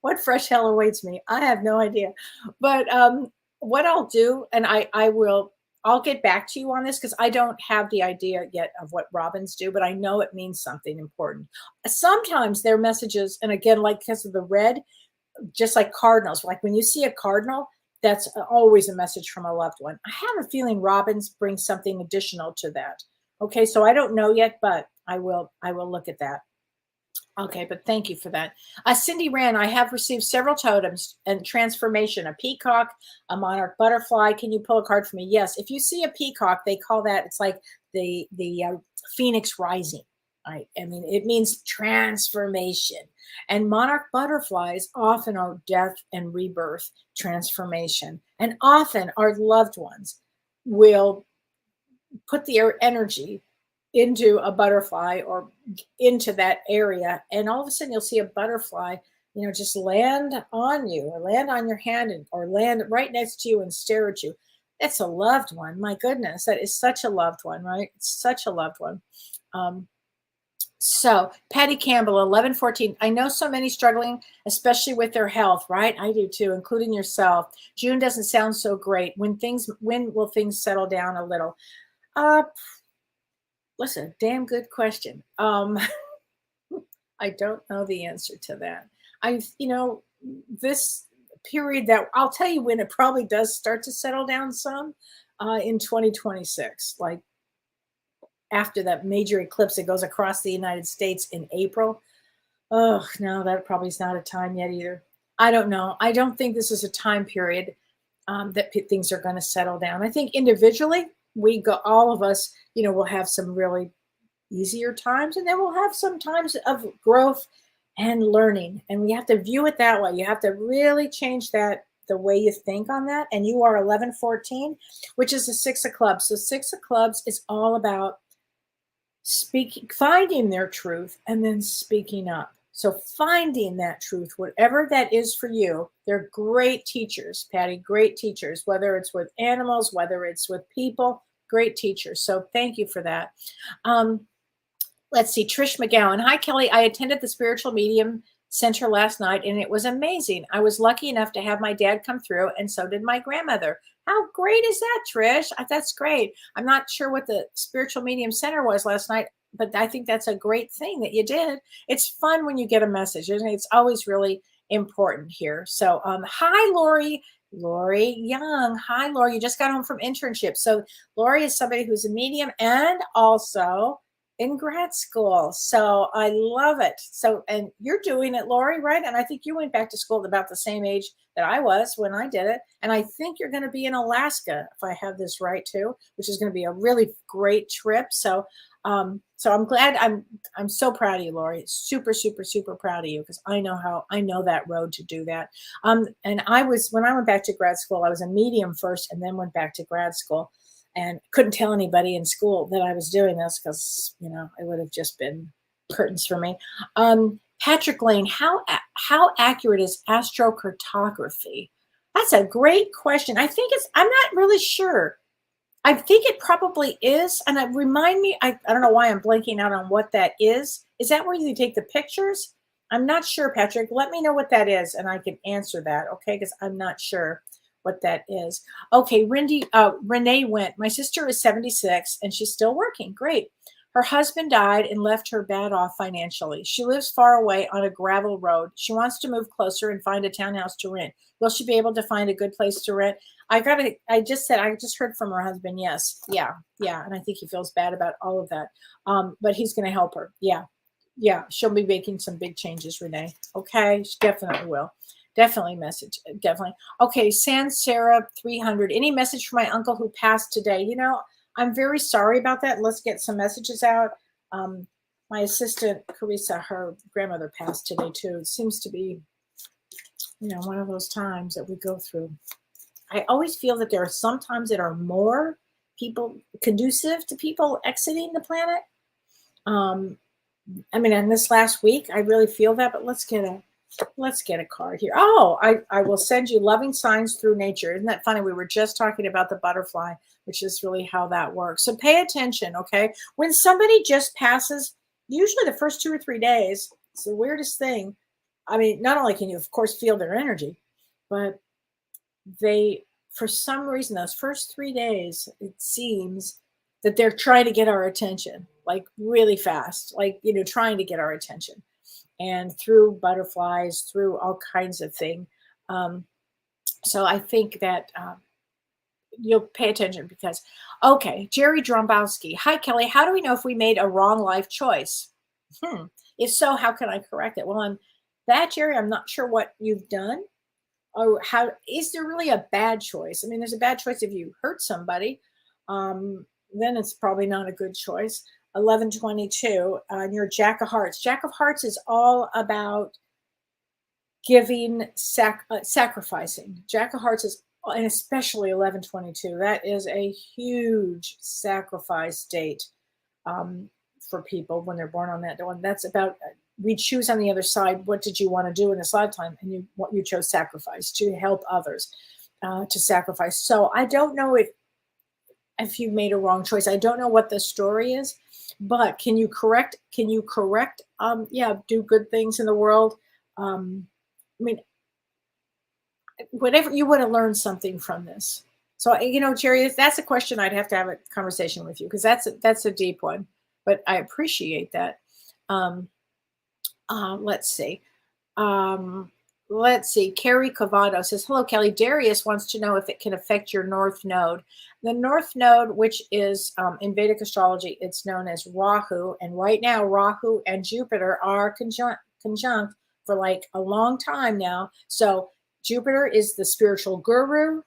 What fresh hell awaits me? I have no idea. But what I'll do, and I'll get back to you on this because I don't have the idea yet of what robins do, but I know it means something important. Sometimes their messages, and again, like because of the red, just like cardinals, like when you see a cardinal, that's always a message from a loved one. I have a feeling robins bring something additional to that. Okay, so I don't know yet, but I will look at that. Okay, but thank you for that. Cindy Rand, I have received several totems and transformation, a peacock, a monarch butterfly. Can you pull a card for me? Yes. If you see a peacock, they call that, it's like the phoenix rising. Right? I mean, it means transformation. And monarch butterflies often are death and rebirth, transformation. And often our loved ones will put their energy into a butterfly or into that area, and all of a sudden you'll see a butterfly just land on you or land on your hand or land right next to you and stare at you. That's a loved one. My goodness, that is such a loved one, right? It's such a loved one. So Patty Campbell, 1114. I know so many struggling, especially with their health, right? I do too, including yourself. June doesn't sound so great. When will things settle down a little? Listen, damn good question. I don't know the answer to that. This period that I'll tell you when it probably does start to settle down some in 2026, like after that major eclipse that goes across the United States in April. Oh, no, that probably is not a time yet either. I don't know. I don't think this is a time period that things are going to settle down. I think individually, all of us, we'll have some really easier times, and then we'll have some times of growth and learning. And we have to view it that way. You have to really change the way you think on that. And you are 1114, which is the 6 of clubs. So 6 of clubs is all about finding their truth and then speaking up. So finding that truth, whatever that is for you, they're great teachers, Patty, great teachers, whether it's with animals, whether it's with people, great teachers. So thank you for that. Let's see, Trish McGowan. Hi, Kellee. I attended the Spiritual Medium Center last night, and it was amazing. I was lucky enough to have my dad come through, and so did my grandmother. How great is that, Trish? That's great. I'm not sure what the Spiritual Medium Center was last night, but I think that's a great thing that you did. It's fun when you get a message, isn't it? It's always really important here. So hi, Lori Lori Young. Hi, Lori. You just got home from internship. So Lori is somebody who's a medium and also in grad school. So I love it. So, and you're doing it, Lori, right? And I think you went back to school at about the same age that I was when I did it. And I think you're going to be in Alaska, if I have this right too, which is going to be a really great trip. So, so I'm glad. I'm so proud of you, Lori. Super, super, super proud of you because I know that road to do that. And when I went back to grad school, I was a medium first and then went back to grad school and couldn't tell anybody in school that I was doing this because, it would have just been curtains for me. Patrick Lane, how accurate is astrocartography? That's a great question. I'm not really sure. I think it probably is. And remind me, I don't know why I'm blanking out on what that is. Is that where you take the pictures? I'm not sure, Patrick. Let me know what that is and I can answer that, okay? Because I'm not sure what that is. Okay, Renee went. My sister is 76 and she's still working. Great. Her husband died and left her bad off financially. She lives far away on a gravel road. She wants to move closer and find a townhouse to rent. Will she be able to find a good place to rent? I just heard from her husband. Yes. Yeah. And I think he feels bad about all of that. But he's going to help her. Yeah. She'll be making some big changes, Renee. Okay. She definitely will. Definitely message. Definitely. Okay. Sans Sarah 300. Any message for my uncle who passed today? I'm very sorry about that. Let's get some messages out. My assistant, Carissa, her grandmother passed today too. It seems to be, one of those times that we go through. I always feel that there are some times that are more people conducive to people exiting the planet. In this last week, I really feel that, but let's get a card here. Oh, I will send you loving signs through nature. Isn't that funny? We were just talking about the butterfly, which is really how that works. So pay attention, okay? When somebody just passes, usually the first 2 or 3 days, it's the weirdest thing. Not only can you, of course, feel their energy, but for some reason, those first 3 days, it seems that they're trying to get our attention, like really fast, like, trying to get our attention. And through butterflies, through all kinds of things. So I think that you'll pay attention because, okay, Jerry Drombowski. Hi, Kelly. How do we know if we made a wrong life choice? If so, how can I correct it? Well, Jerry, I'm not sure what you've done. Or how is there really a bad choice? There's a bad choice if you hurt somebody. Then it's probably not a good choice. 1122, and you're Jack of Hearts. Jack of Hearts is all about giving, sacrificing. Jack of Hearts is, and especially 1122, that is a huge sacrifice date for people when they're born on that one. That's about, we choose on the other side, what did you want to do in this lifetime? And you chose sacrifice, to help others, to sacrifice. So I don't know if you made a wrong choice. I don't know what the story is, but can you correct, do good things in the world? Whatever, you want to learn something from this. So, Jerry, that's a question I'd have to have a conversation with you because that's a deep one, but I appreciate that. Let's see. Carrie Cavado says, hello, Kelly. Darius wants to know if it can affect your North Node. The North Node, which is in Vedic astrology, it's known as Rahu. And right now, Rahu and Jupiter are conjunct for like a long time now. So Jupiter is the spiritual guru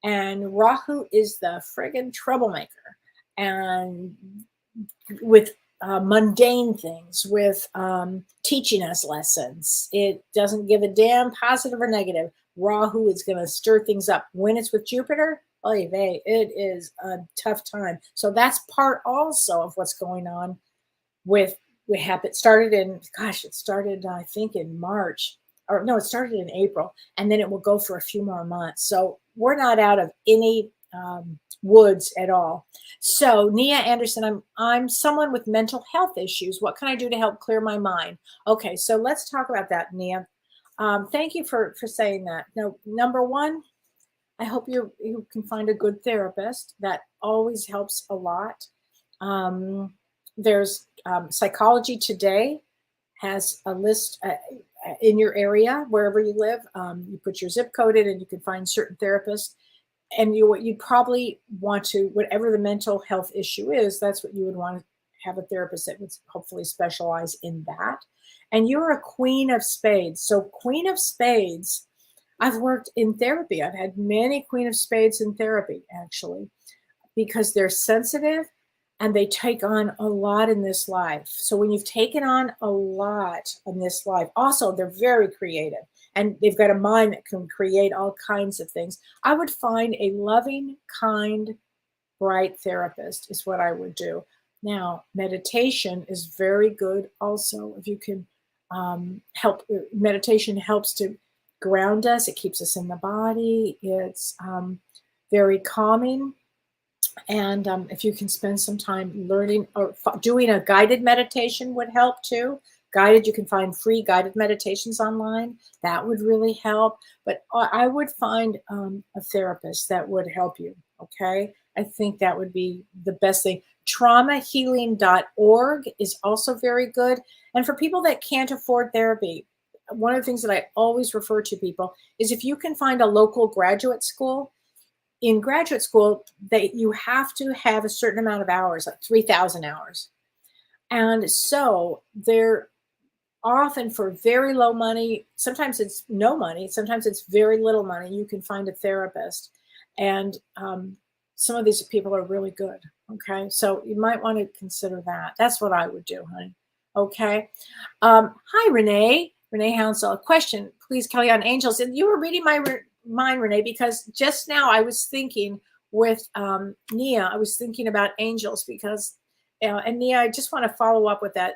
and Rahu is the friggin' troublemaker. And with mundane things, with teaching us lessons. It doesn't give a damn positive or negative. Rahu is going to stir things up. When it's with Jupiter, it is a tough time. So that's part also of what's going on with it started I think in March, or no, it started in April, and then it will go for a few more months. So we're not out of any woods at all. So Nia Anderson, I'm someone with mental health issues. What can I do to help clear my mind? Okay, so let's talk about that, Nia. Thank you for saying that. Now, number one, I hope you can find a good therapist. That always helps a lot. There's Psychology Today has a list, in your area, wherever you live. You put your zip code in and you can find certain therapists. And you probably want to, whatever the mental health issue is, that's what you would want to have a therapist that would hopefully specialize in that. And you're a queen of spades. So queen of spades, I've worked in therapy. I've had many queen of spades in therapy, actually, because they're sensitive and they take on a lot in this life. So when you've taken on a lot in this life, also they're very creative and they've got a mind that can create all kinds of things. I would find a loving, kind, bright therapist is what I would do. Now, meditation is very good also. If you can help, meditation helps to ground us. It keeps us in the body. It's very calming. And if you can spend some time learning or doing a guided meditation would help too. Guided, you can find free guided meditations online. That would really help. But I would find a therapist that would help you. Okay. I think that would be the best thing. Traumahealing.org is also very good. And for people that can't afford therapy, one of the things that I always refer to people is if you can find a local graduate school. In graduate school, you have to have a certain amount of hours, like 3,000 hours. And so they're often for very low money. Sometimes it's no money. Sometimes it's very little money. You can find a therapist. And some of these people are really good. Okay. So you might want to consider that. That's what I would do, honey. Okay. Hi, Renee. Renee Hounsell. A question, please, Kellee, on angels. And you were reading my mind, Renee, because just now I was thinking with Nia, I was thinking about angels because, and Nia, I just want to follow up with that.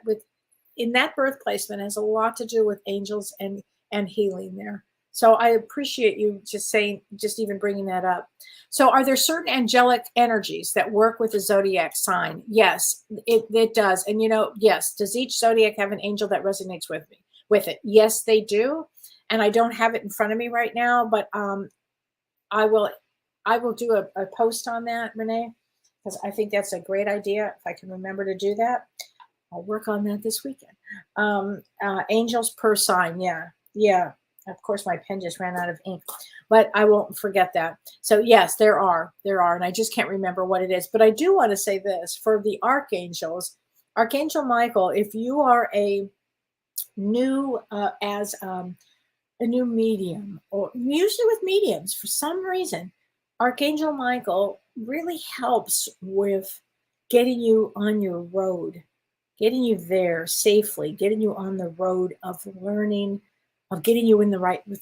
In that birth placement has a lot to do with angels and healing there. So I appreciate you just even bringing that up. So are there certain angelic energies that work with the zodiac sign? Yes, it does. And yes, does each zodiac have an angel that resonates with it? Yes, they do. And I don't have it in front of me right now, but I will do a post on that, Renee, because I think that's a great idea. If I can remember to do that, I'll work on that this weekend. Angels per sign. Yeah. Of course, my pen just ran out of ink, but I won't forget that. So yes, there are, and I just can't remember what it is. But I do want to say this for the archangels, Archangel Michael. If you are a new a new medium, or usually with mediums, for some reason, Archangel Michael really helps with getting you on your road, getting you there safely, getting you on the road of learning, of getting you with the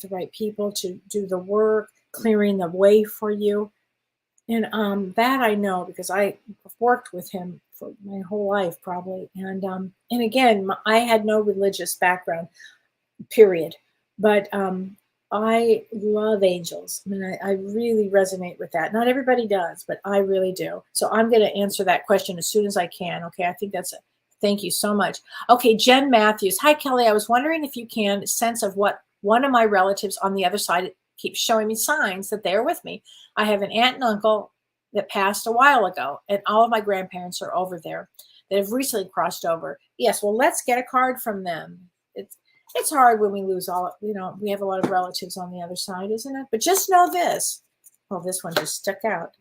right people to do the work, clearing the way for you. And that I know because I've worked with him for my whole life probably. And again, I had no religious background, period. But I love angels. I mean, I really resonate with that. Not everybody does, but I really do. So I'm going to answer that question as soon as I can. Okay, I think that's it. Thank you so much. Okay, Jen Matthews. Hi, Kellee. I was wondering if you can sense of what one of my relatives on the other side keeps showing me signs that they're with me. I have an aunt and uncle that passed a while ago, and all of my grandparents are over there that have recently crossed over. Yes, well, let's get a card from them. It's hard when we lose we have a lot of relatives on the other side, isn't it? But just know this. Well, this one just stuck out.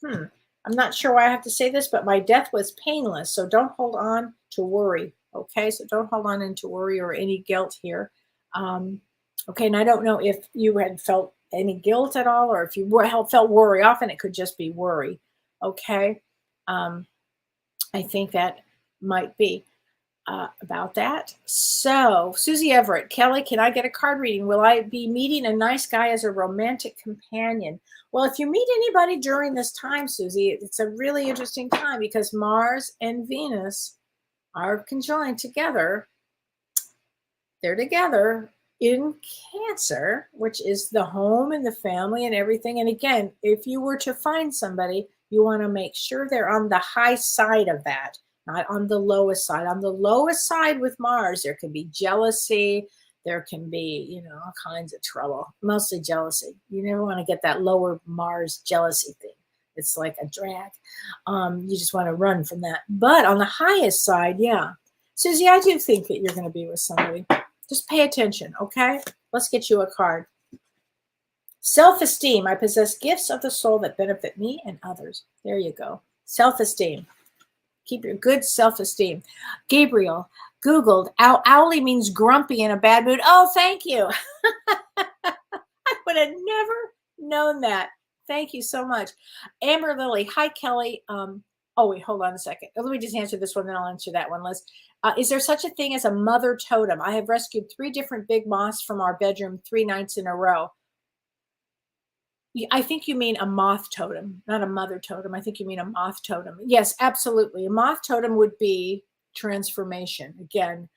I'm not sure why I have to say this, but my death was painless. So don't hold on to worry. Okay. So don't hold on into worry or any guilt here. Okay. And I don't know if you had felt any guilt at all, or if you felt worry. Often it could just be worry. Okay. I think that might be about that. So Susie Everett, Kellee, can I get a card reading? Will I be meeting a nice guy as a romantic companion? Well, if you meet anybody during this time, Susie, it's a really interesting time because Mars and Venus are conjoined together. They're together in Cancer, which is the home and the family and everything. And again, if you were to find somebody, you want to make sure they're on the high side of that. Not on the lowest side. On the lowest side with Mars, there can be jealousy. There can be, all kinds of trouble, mostly jealousy. You never want to get that lower Mars jealousy thing. It's like a drag. You just want to run from that. But on the highest side, yeah. Susie, I do think that you're going to be with somebody. Just pay attention, okay? Let's get you a card. Self-esteem. I possess gifts of the soul that benefit me and others. There you go. Self-esteem. Keep your good self-esteem. Gabriel, Googled. Owly means grumpy in a bad mood. Oh, thank you. I would have never known that. Thank you so much. Amber Lily. Hi, Kelly. Oh, wait, hold on a second. Let me just answer this one, then I'll answer that one, Liz. Is there such a thing as a mother totem? I have rescued 3 different big moths from our bedroom 3 nights in a row. I think you mean a moth totem, not a mother totem. I think you mean a moth totem. Yes, absolutely. A moth totem would be transformation. Again,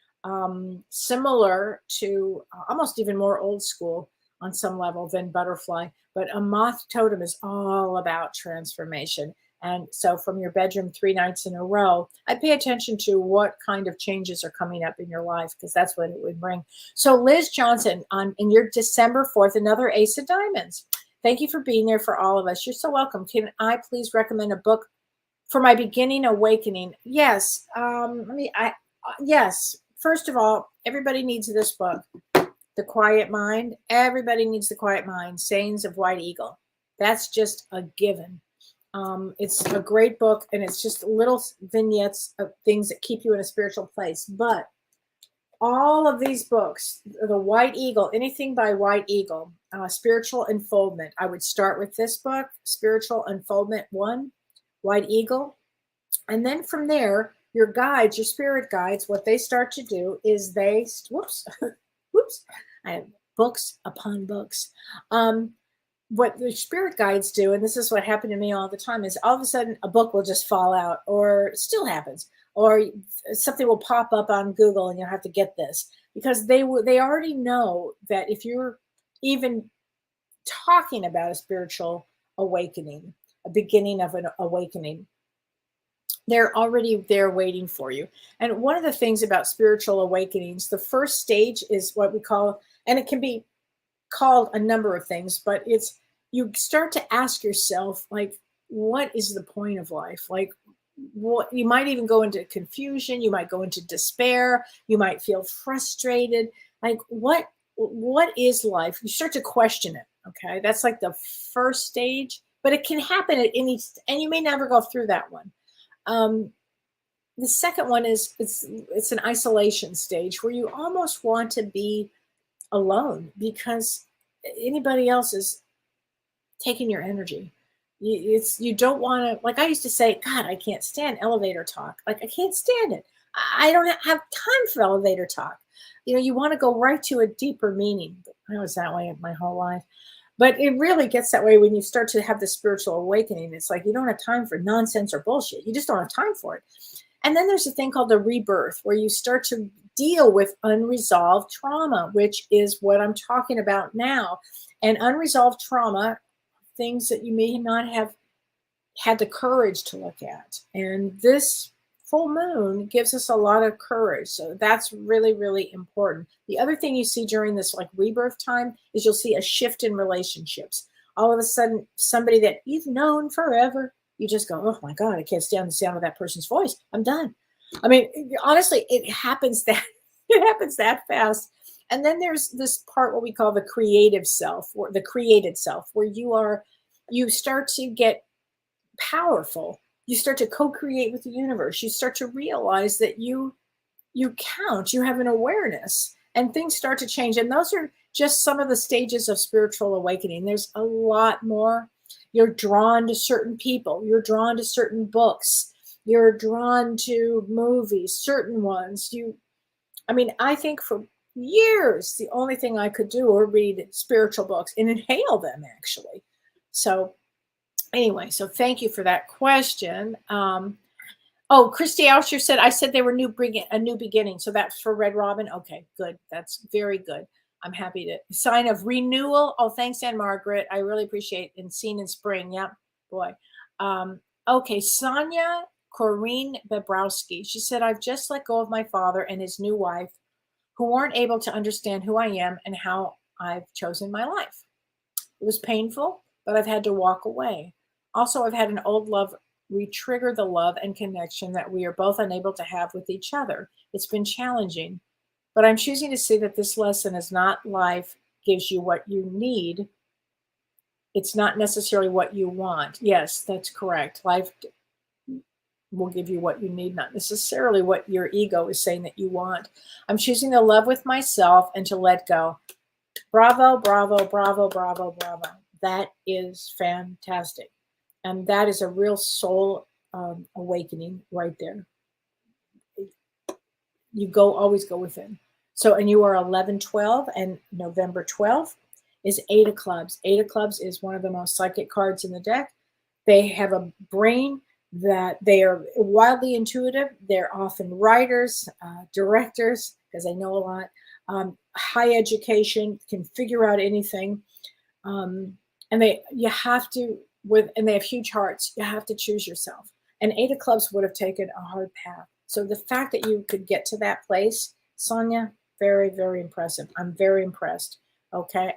similar to almost even more old school on some level than butterfly. But a moth totem is all about transformation. And so from your bedroom 3 nights in a row, I'd pay attention to what kind of changes are coming up in your life, because that's what it would bring. So Liz Johnson, in your December 4th, another Ace of Diamonds. Thank you for being there for all of us. You're so welcome. Can I please recommend a book for my beginning awakening? Yes. Yes. First of all, everybody needs this book, The Quiet Mind. Everybody needs The Quiet Mind, Sayings of White Eagle. That's just a given. It's a great book, and it's just little vignettes of things that keep you in a spiritual place. But all of these books, the White Eagle, anything by White Eagle, Spiritual Unfoldment. I would start with this book, Spiritual Unfoldment 1, White Eagle. And then from there, your guides, your spirit guides, what they start to do is they, whoops, I have books upon books. What the spirit guides do, and this is what happened to me all the time, is all of a sudden a book will just fall out, or it still happens, or something will pop up on Google and you'll have to get this, because they already know that if you're even talking about a spiritual awakening, a beginning of an awakening, they're already there waiting for you. And one of the things about spiritual awakenings, the first stage is what we call, and it can be called a number of things, but it's, you start to ask yourself, like, what is the point of life? Like, what, you might even go into confusion, you might go into despair, you might feel frustrated. Like, what is life? You start to question it. Okay, that's like the first stage, but it can happen at any, and you may never go through that one. The second one is it's an isolation stage where you almost want to be alone because anybody else is taking your energy. You don't want to, like I used to say, God, I can't stand elevator talk. Like, I can't stand it. I don't have time for elevator talk. You know, you want to go right to a deeper meaning. I was that way my whole life. But it really gets that way when you start to have the spiritual awakening. It's like you don't have time for nonsense or bullshit. You just don't have time for it. And then there's a thing called the rebirth, where you start to deal with unresolved trauma, which is what I'm talking about now. And unresolved trauma, things that you may not have had the courage to look at. And this full moon gives us a lot of courage. So that's really, really important. The other thing you see during this like rebirth time is you'll see a shift in relationships. All of a sudden, somebody that you've known forever, you just go, oh my God, I can't stand the sound of that person's voice. I'm done. I mean, honestly, it happens that fast. And then there's this part what we call the creative self, or the created self, where you start to get powerful. You start to co-create with the universe. You start to realize that you count, you have an awareness, and things start to change. And those are just some of the stages of spiritual awakening. There's a lot more. You're drawn to certain people. You're drawn to certain books. You're drawn to movies, certain ones. I think for years, the only thing I could do was read spiritual books and inhale them, actually. So anyway, so thank you for that question. Christy Ausher said, I said they were a new beginning. So that's for Red Robin. Okay, good. That's very good. I'm happy to sign of renewal. Oh, thanks, Ann Margaret. I really appreciate it. And seen in spring. Yep, boy. Okay, Sonia Corinne Bebrowski. She said, I've just let go of my father and his new wife, who weren't able to understand who I am and how I've chosen my life. It was painful, but I've had to walk away. Also, I've had an old love re-trigger the love and connection that we are both unable to have with each other. It's been challenging, But I'm choosing to see that this lesson is not life gives you what you need. It's not necessarily what you want. Yes, that's correct. Life will give you what you need, not necessarily what your ego is saying that you want. I'm choosing to love with myself and to let go. Bravo, bravo, bravo, bravo, bravo. That is fantastic. And that is a real soul awakening right there. You always go within. So, and you are 11-12, and November 12th is 8 of clubs. 8 of clubs is one of the most psychic cards in the deck. They have a brain that they are wildly intuitive. They're often writers, directors, because they know a lot. High education, can figure out anything. And they have huge hearts. You have to choose yourself. And 8 of clubs would have taken a hard path. So the fact that you could get to that place, Sonia, very, very impressive. I'm very impressed. Okay,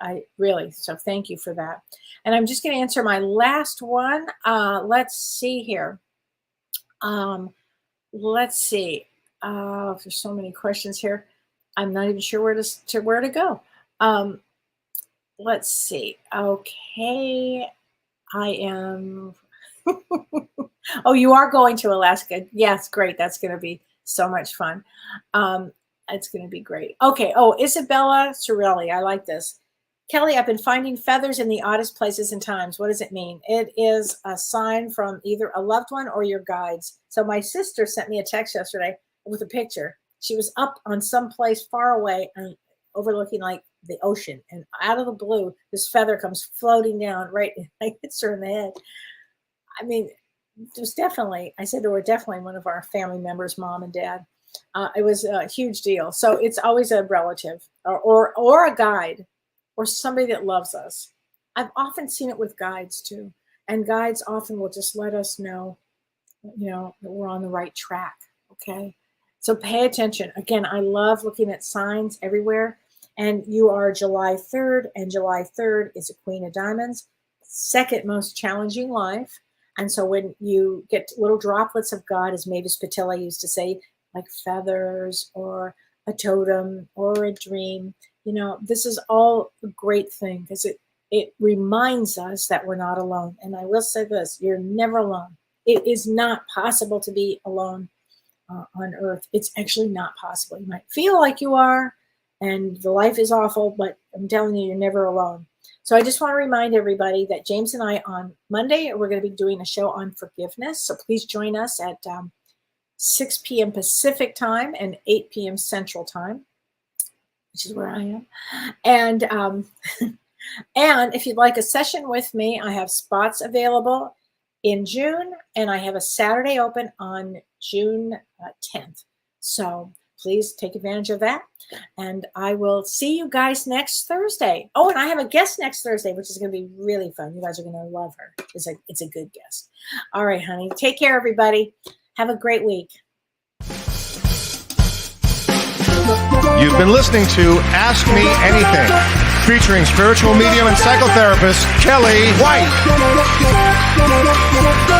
so thank you for that. And I'm just going to answer my last one. Let's see here. Let's see. There's so many questions here. I'm not even sure where to go. Let's see. Okay, I am. Oh, you are going to Alaska. Yes, great. That's going to be so much fun. It's going to be great. Okay. Oh, Isabella Sorelli. I like this. Kellee, I've been finding feathers in the oddest places and times. What does it mean? It is a sign from either a loved one or your guides. So my sister sent me a text yesterday with a picture. She was up on some place far away and overlooking like the ocean. And out of the blue, this feather comes floating down right and it hits her in the head. I mean, it was definitely, I said to her, definitely one of our family members, mom and dad. It was a huge deal. So it's always a relative or a guide or somebody that loves us. I've often seen it with guides too. And guides often will just let us know, that we're on the right track. Okay. So pay attention. Again, I love looking at signs everywhere. And you are July 3rd, and July 3rd is a Queen of Diamonds, second most challenging life. And so when you get little droplets of God, as Mavis Patilla used to say, like feathers or a totem or a dream, this is all a great thing because it reminds us that we're not alone. And I will say this, you're never alone. It is not possible to be alone on earth. It's actually not possible. You might feel like you are and the life is awful, but I'm telling you, you're never alone. So I just want to remind everybody that James and I on Monday, we're going to be doing a show on forgiveness. So please join us at 6 p.m. Pacific time and 8 p.m. Central time, which is where I am. And and if you'd like a session with me, I have spots available in June, and I have a Saturday open on June 10th. So please take advantage of that. And I will see you guys next Thursday. Oh, and I have a guest next Thursday, which is going to be really fun. You guys are going to love her. It's a good guest. All right, honey. Take care, everybody. Have a great week. You've been listening to Ask Me Anything, featuring spiritual medium and psychotherapist Kellee White.